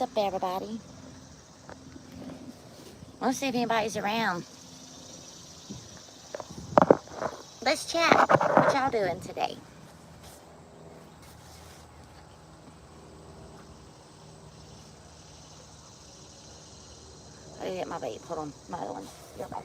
What's up, everybody? Let's see if anybody's around. Let's chat. What y'all doing today? I gotta get my vape. Hold on. My other one. Your vape.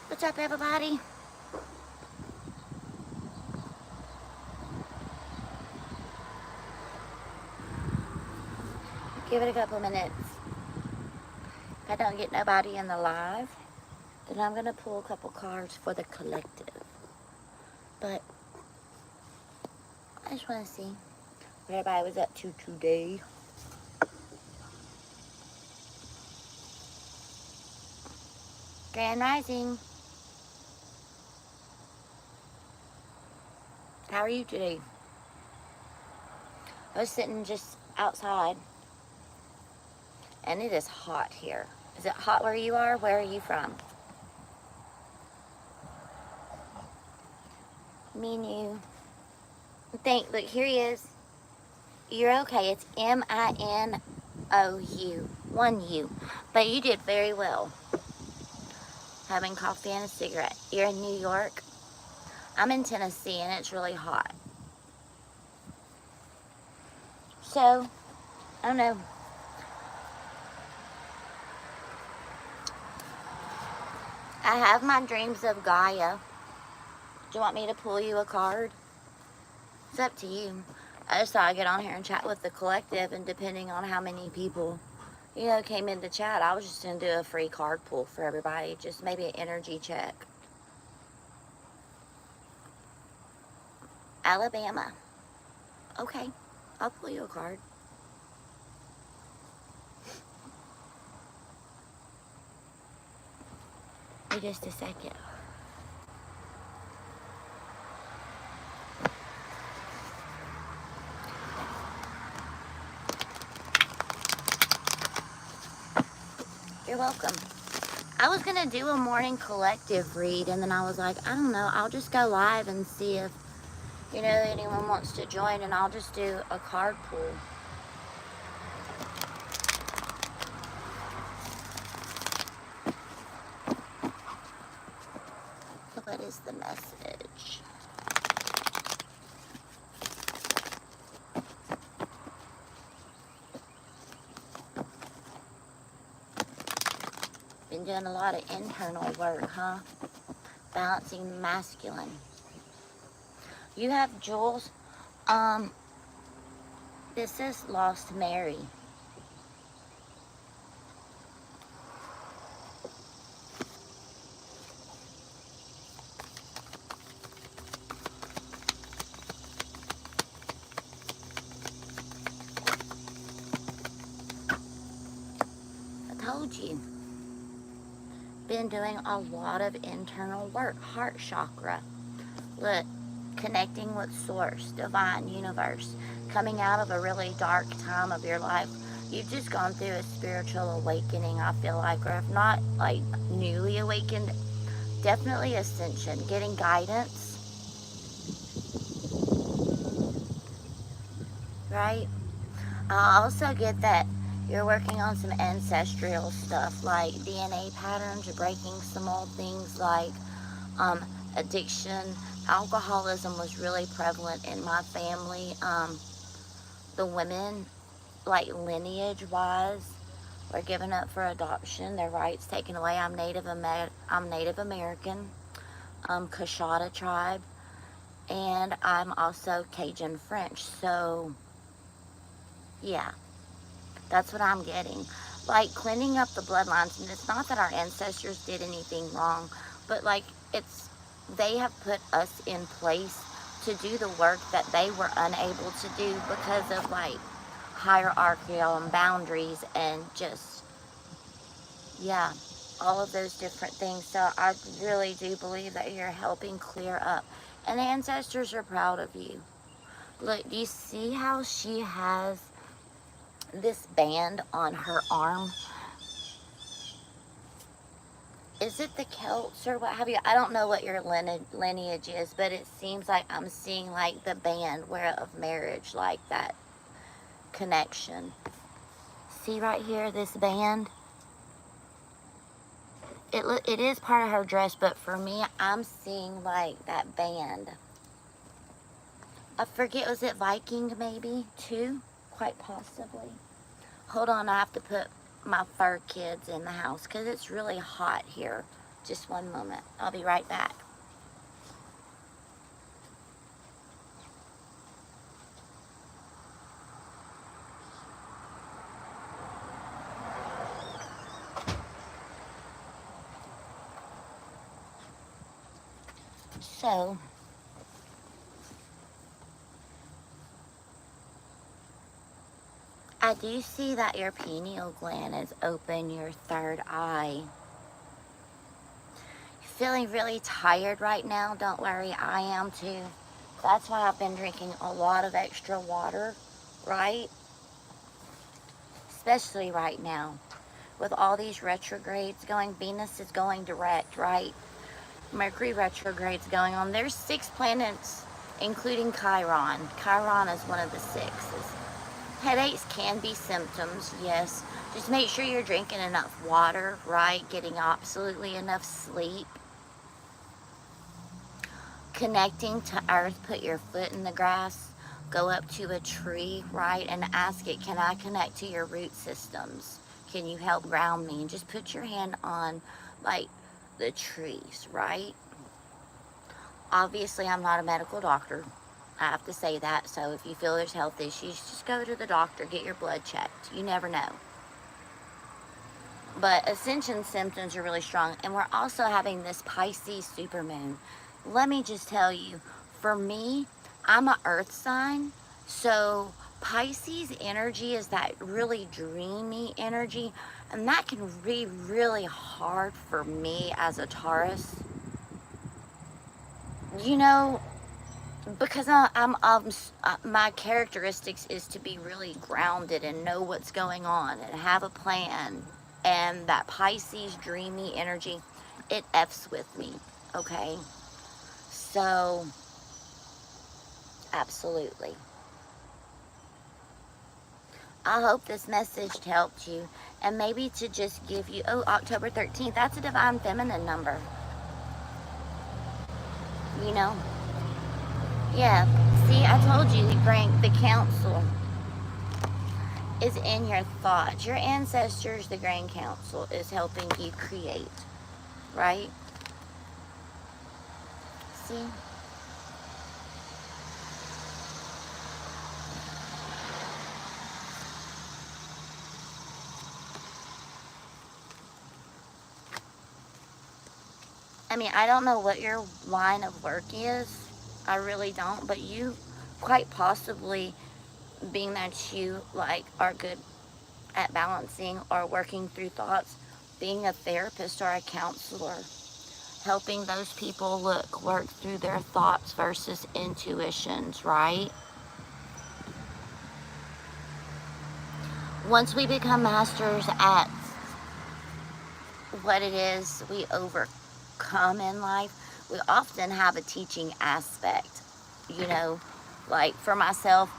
What's up, everybody? Give it a couple minutes. If I don't get nobody in the live, then I'm gonna pull a couple cards for the collective. But I just want to see what everybody was up to today. Grand Rising. How are you today? I was sitting just outside, and it is hot here. Is it hot where you are? Where are you from? Me and you. Look, here he is. You're okay. It's MINOU. 1 U. But you did very well. Having coffee and a cigarette. You're in New York. I'm in Tennessee, and it's really hot. So, I don't know. I have my dreams of Gaia. Do you want me to pull you a card? It's up to you. I just thought I'd get on here and chat with the collective, and depending on how many people, came in to chat, I was just going to do a free card pull for everybody. Just maybe an energy check. Alabama. Okay. I'll pull you a card. Wait just a second. You're welcome. I was going to do a morning collective read, and then I was like, I don't know, I'll just go live and see if, anyone wants to join, and I'll just do a card pull. What is the message? Been doing a lot of internal work, huh? Balancing masculine. You have Jules. This is Lost Mary. I told you. Been doing a lot of internal work. Heart chakra. Look, connecting with source, divine, universe. Coming out of a really dark time of your life. You've just gone through a spiritual awakening, I feel like. Or if not, like, newly awakened, definitely ascension. Getting guidance. Right? I also get that you're working on some ancestral stuff, like DNA patterns. You're breaking some old things like addiction. Alcoholism was really prevalent in my family. The women, like lineage-wise, were given up for adoption. Their rights taken away. I'm Native American. Coushatta tribe. and I'm also Cajun French. So, yeah, that's what I'm getting. Like, cleaning up the bloodlines, and it's not that our ancestors did anything wrong, but like, they have put us in place to do the work that they were unable to do because of like hierarchical and boundaries and just, yeah, all of those different things. So I really do believe that you're helping clear up, and the ancestors are proud of you. Look, do you see how she has this band on her arm? Is it the Celts or what have you? I don't know what your lineage is, but it seems like I'm seeing like the band where of marriage, like that connection. See right here, this band? It is part of her dress, but for me, I'm seeing like that band. I forget, was it Viking maybe too? Quite possibly. Hold on, I have to put my fur kids in the house because it's really hot here. Just one moment. I'll be right back. So, I do see that your pineal gland is open, your third eye. You're feeling really tired right now. Don't worry, I am too. That's why I've been drinking a lot of extra water, right? Especially right now. With all these retrogrades going, Venus is going direct, right? Mercury retrogrades going on. There's 6 planets, including Chiron. Chiron is one of the 6s. Headaches can be symptoms, yes. Just make sure you're drinking enough water, right? Getting absolutely enough sleep. Connecting to earth, put your foot in the grass, go up to a tree, right? And ask it, can I connect to your root systems? Can you help ground me? And just put your hand on, like, the trees, right? Obviously, I'm not a medical doctor. I have to say that. So if you feel there's health issues, just go to the doctor, get your blood checked. You never know. But ascension symptoms are really strong. And we're also having this Pisces supermoon. Let me just tell you, for me, I'm an earth sign. So Pisces energy is that really dreamy energy. And that can be really hard for me as a Taurus. You know, because my characteristics is to be really grounded and know what's going on and have a plan, and that Pisces dreamy energy, it F's with me, okay? So absolutely, I hope this message helped you, and maybe to just give you, oh, October 13th, that's a divine feminine number, you know. Yeah, see, I told you the council is in your thoughts. Your ancestors, the Grand Council, is helping you create, right? See? I mean, I don't know what your line of work is. I really don't. But you, quite possibly, being that you, like, are good at balancing or working through thoughts, being a therapist or a counselor, helping those people work through their thoughts versus intuitions, right? Once we become masters at what it is we overcome in life, we often have a teaching aspect. You know, like for myself,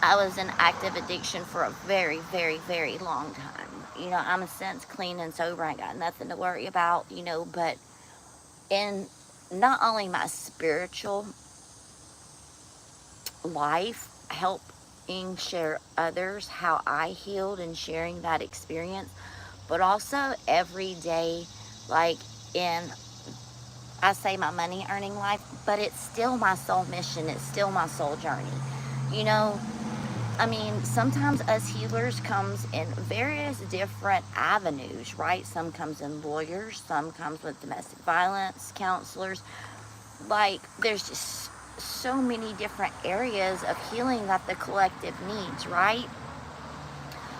I was in active addiction for a very, very, very long time. You know, I'm since clean and sober. I got nothing to worry about, you know, but in not only my spiritual life, helping share others how I healed and sharing that experience, but also every day, like in I say my money earning life, but it's still my soul mission. It's still my soul journey. You know, I mean, sometimes us healers comes in various different avenues, right? Some comes in lawyers, some comes with domestic violence counselors. Like, there's just so many different areas of healing that the collective needs, right?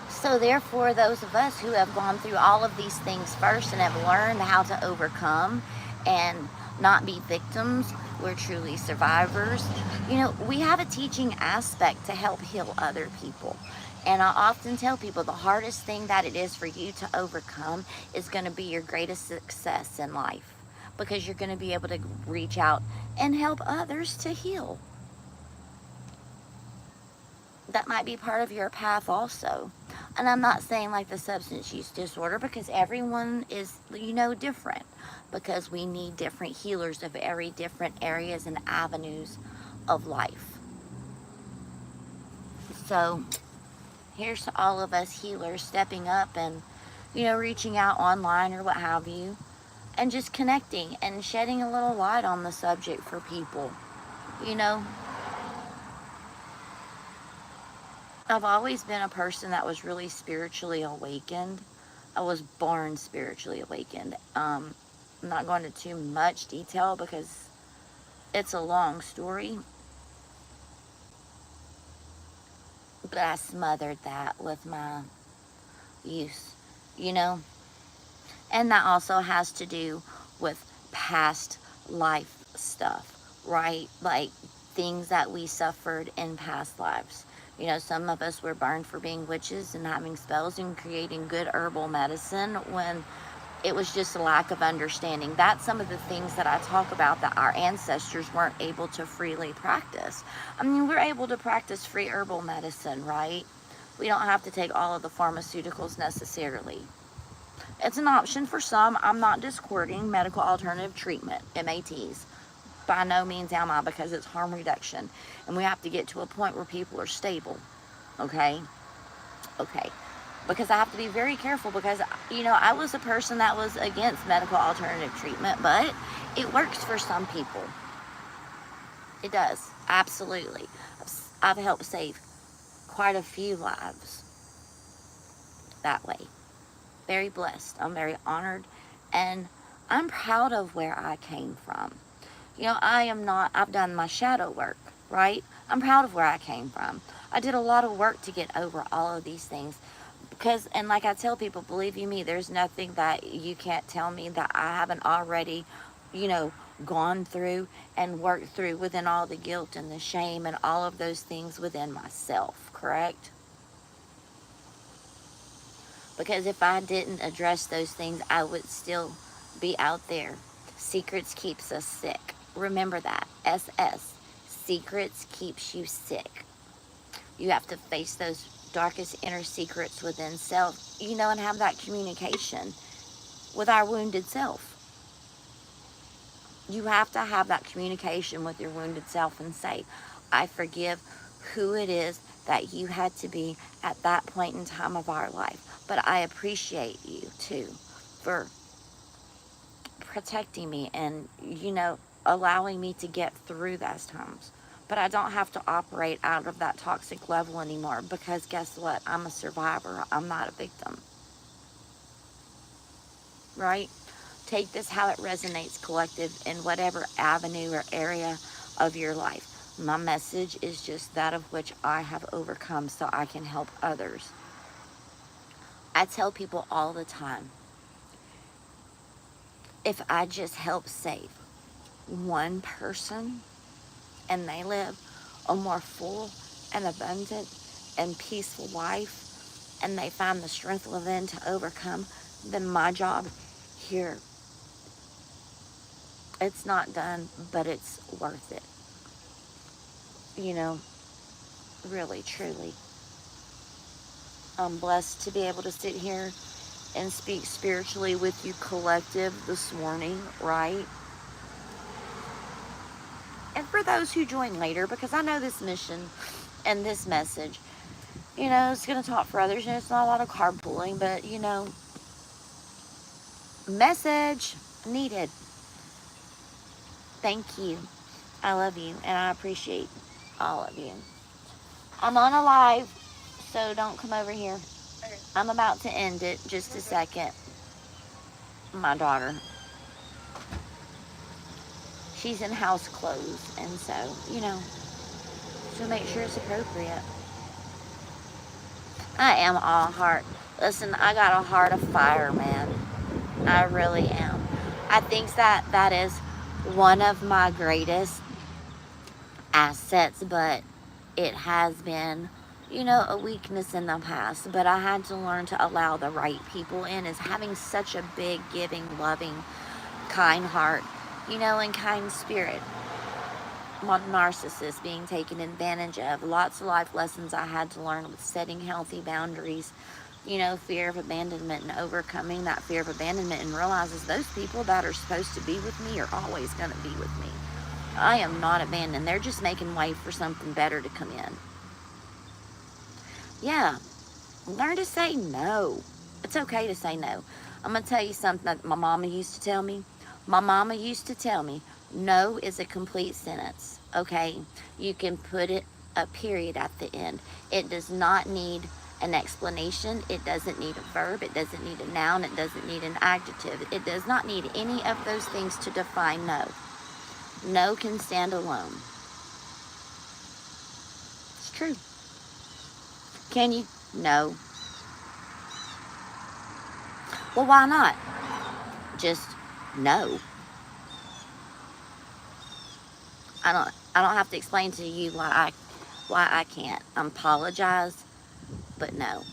So therefore, those of us who have gone through all of these things first and have learned how to overcome and not be victims, we're truly survivors. You know, we have a teaching aspect to help heal other people. And I often tell people the hardest thing that it is for you to overcome is going to be your greatest success in life, because you're going to be able to reach out and help others to heal. That might be part of your path also. And I'm not saying like the substance use disorder, because everyone is, you know, different, because we need different healers of very different areas and avenues of life. So here's to all of us healers stepping up and, you know, reaching out online or what have you, and just connecting and shedding a little light on the subject for people. You know, I've always been a person that was really spiritually awakened. I was born spiritually awakened. I'm not going into too much detail because it's a long story, but I smothered that with my use, you know? And that also has to do with past life stuff, right? Like things that we suffered in past lives. You know, some of us were burned for being witches and having spells and creating good herbal medicine when it was just a lack of understanding. That's some of the things that I talk about that our ancestors weren't able to freely practice. I mean, we're able to practice free herbal medicine, right? We don't have to take all of the pharmaceuticals necessarily. It's an option for some. I'm not discording medical alternative treatment, MATs. By no means am I, because it's harm reduction. And we have to get to a point where people are stable. Okay? Okay. Because I have to be very careful, because, you know, I was a person that was against medical alternative treatment, but it works for some people. It does. Absolutely. I've helped save quite a few lives that way. Very blessed. I'm very honored, and I'm proud of where I came from. You know, I've done my shadow work, right? I'm proud of where I came from. I did a lot of work to get over all of these things. Because, and like I tell people, believe you me, there's nothing that you can't tell me that I haven't already, you know, gone through and worked through within all the guilt and the shame and all of those things within myself, correct? Because if I didn't address those things, I would still be out there. Secrets keeps us sick. Remember that. SS. Secrets keeps you sick. You have to face those darkest inner secrets within self, you know, and have that communication with our wounded self. You have to have that communication with your wounded self and say, I forgive who it is that you had to be at that point in time of our life. But I appreciate you too for protecting me and, you know, allowing me to get through those times. But I don't have to operate out of that toxic level anymore, because guess what? I'm a survivor. I'm not a victim. Right? Take this how it resonates, collective, in whatever avenue or area of your life. My message is just that of which I have overcome so I can help others. I tell people all the time, if I just help save one person and they live a more full and abundant and peaceful life, and they find the strength within to overcome, then my job here, it's not done, but it's worth it. You know, really, truly. I'm blessed to be able to sit here and speak spiritually with you collective this morning, right? And for those who join later, because I know this mission and this message, you know, it's going to talk for others, and it's not a lot of carpooling, but, you know, message needed. Thank you. I love you, and I appreciate all of you. I'm on a live, so don't come over here. Okay. I'm about to end it. Just a second. My daughter, she's in house clothes, and so, you know, so make sure it's appropriate. I am all heart. Listen, I got a heart of fire, man. I really am. I think that is one of my greatest assets, but it has been, you know, a weakness in the past. But I had to learn to allow the right people in, is having such a big, giving, loving, kind heart, you know, and kind spirit. Narcissist being taken advantage of. Lots of life lessons I had to learn with setting healthy boundaries, you know, fear of abandonment, and overcoming that fear of abandonment, and realizes those people that are supposed to be with me are always going to be with me. I am not abandoned. They're just making way for something better to come in. Yeah, learn to say no. It's okay to say no. I'm going to tell you something that my mama used to tell me. My mama used to tell me, no is a complete sentence, okay? You can put it a period at the end. It does not need an explanation. It doesn't need a verb. It doesn't need a noun. It doesn't need an adjective. It does not need any of those things to define no. No can stand alone. It's true. Can you? No. Well, why not? Just no. I don't have to explain to you why I can't. I apologize, but no.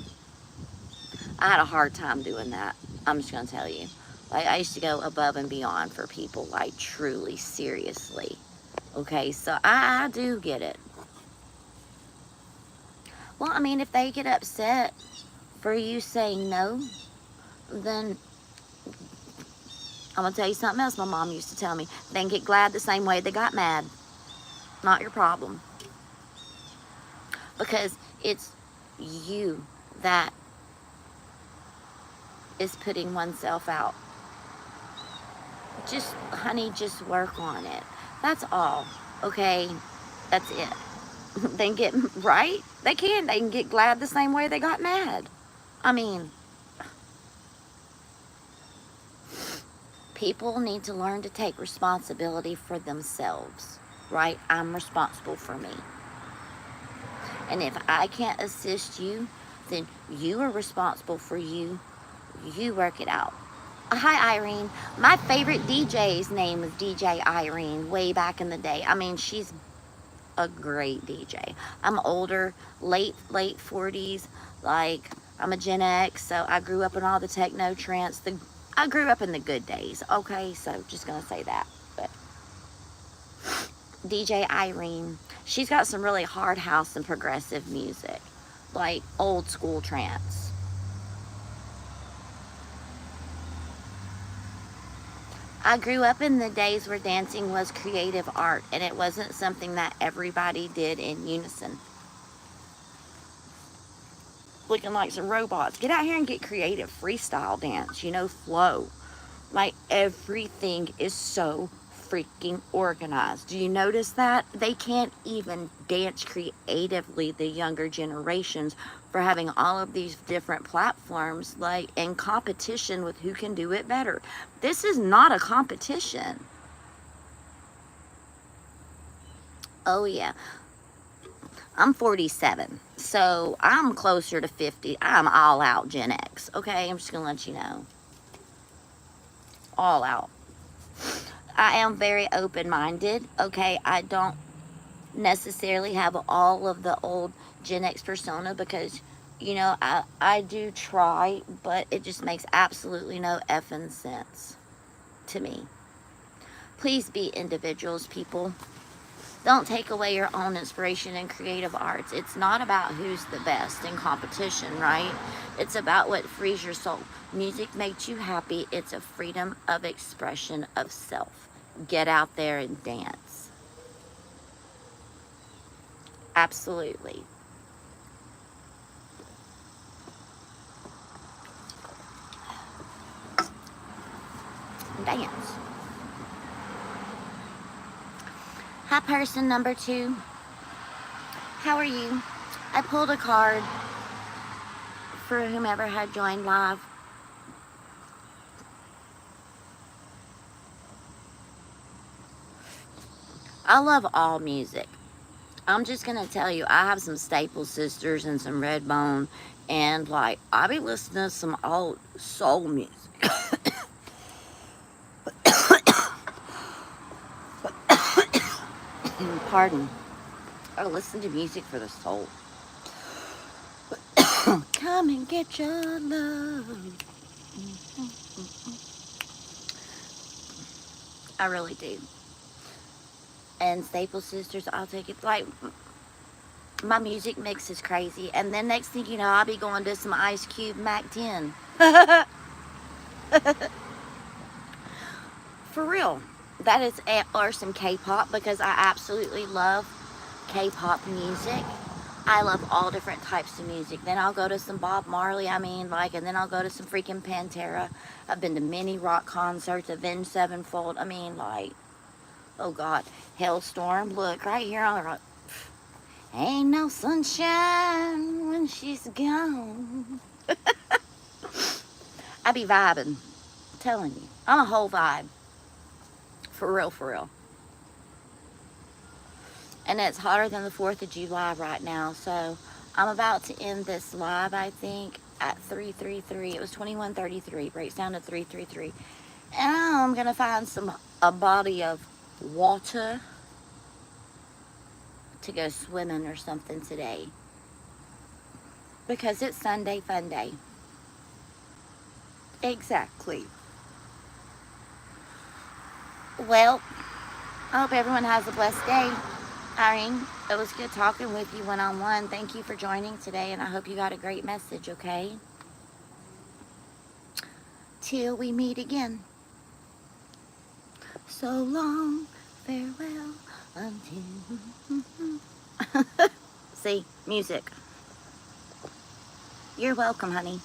I had a hard time doing that. I'm just gonna tell you. Like, I used to go above and beyond for people, like, truly, seriously. Okay, so I do get it. Well, I mean, if they get upset for you saying no, then I'm gonna tell you something else my mom used to tell me. They can get glad the same way they got mad. Not your problem. Because it's you that is putting oneself out. Just, honey, just work on it. That's all. Okay? That's it. They can get, right? They can get glad the same way they got mad. I mean, people need to learn to take responsibility for themselves, right? I'm responsible for me. And if I can't assist you, then you are responsible for you. You work it out. Hi, Irene. My favorite DJ's name was DJ Irene way back in the day. I mean, she's a great DJ. I'm older, late 40s. Like, I'm a Gen X, so I grew up in all the techno trance. I grew up in the good days, okay? So, just gonna say that. But DJ Irene, she's got some really hard house and progressive music, like old school trance. I grew up in the days where dancing was creative art, and it wasn't something that everybody did in unison. Looking like some robots. Get out here and get creative. Freestyle dance, you know, flow. Like, everything is so freaking organized. Do you notice that? They can't even dance creatively, the younger generations, for having all of these different platforms, like, in competition with who can do it better. This is not a competition. Oh yeah, I'm 47, so I'm closer to 50. I'm all out Gen X, okay? I'm just gonna let you know. All out. I am very open-minded, okay? I don't necessarily have all of the old Gen X persona, because, you know, I do try, but it just makes absolutely no effing sense to me. Please be individuals, people. Don't take away your own inspiration and creative arts. It's not about who's the best in competition, right? It's about what frees your soul. Music makes you happy. It's a freedom of expression of self. Get out there and dance. Absolutely. Dance. person number 2, how are you? I pulled a card for whomever had joined live. I love all music. I'm just going to tell you, I have some Staple Sisters and some Redbone, and like, I be listening to some old soul music. Pardon. I listen to music for the soul. Come and get your love. I really do. And Staple Sisters, I'll take it. Like, my music mix is crazy. And then next thing you know, I'll be going to some Ice Cube Mac 10. For real. That is, or some K-pop, because I absolutely love K-pop music. I love all different types of music. Then I'll go to some Bob Marley, and then I'll go to some freaking Pantera. I've been to many rock concerts, Avenged Sevenfold. Oh God, Hellstorm. Look, right here on the rock. Ain't no sunshine when she's gone. I be vibing. I'm telling you. I'm a whole vibe. For real, for real. And it's hotter than the 4th of July right now. So I'm about to end this live, I think, at 3:33. It was 21:33. Breaks down to 3:33. And I'm going to find a body of water to go swimming or something today. Because it's Sunday Fun Day. Exactly. Well, I hope everyone has a blessed day. Irene, it was good talking with you one-on-one. Thank you for joining today, and I hope you got a great message, okay? Till we meet again. So long, farewell, until... See, music. You're welcome, honey.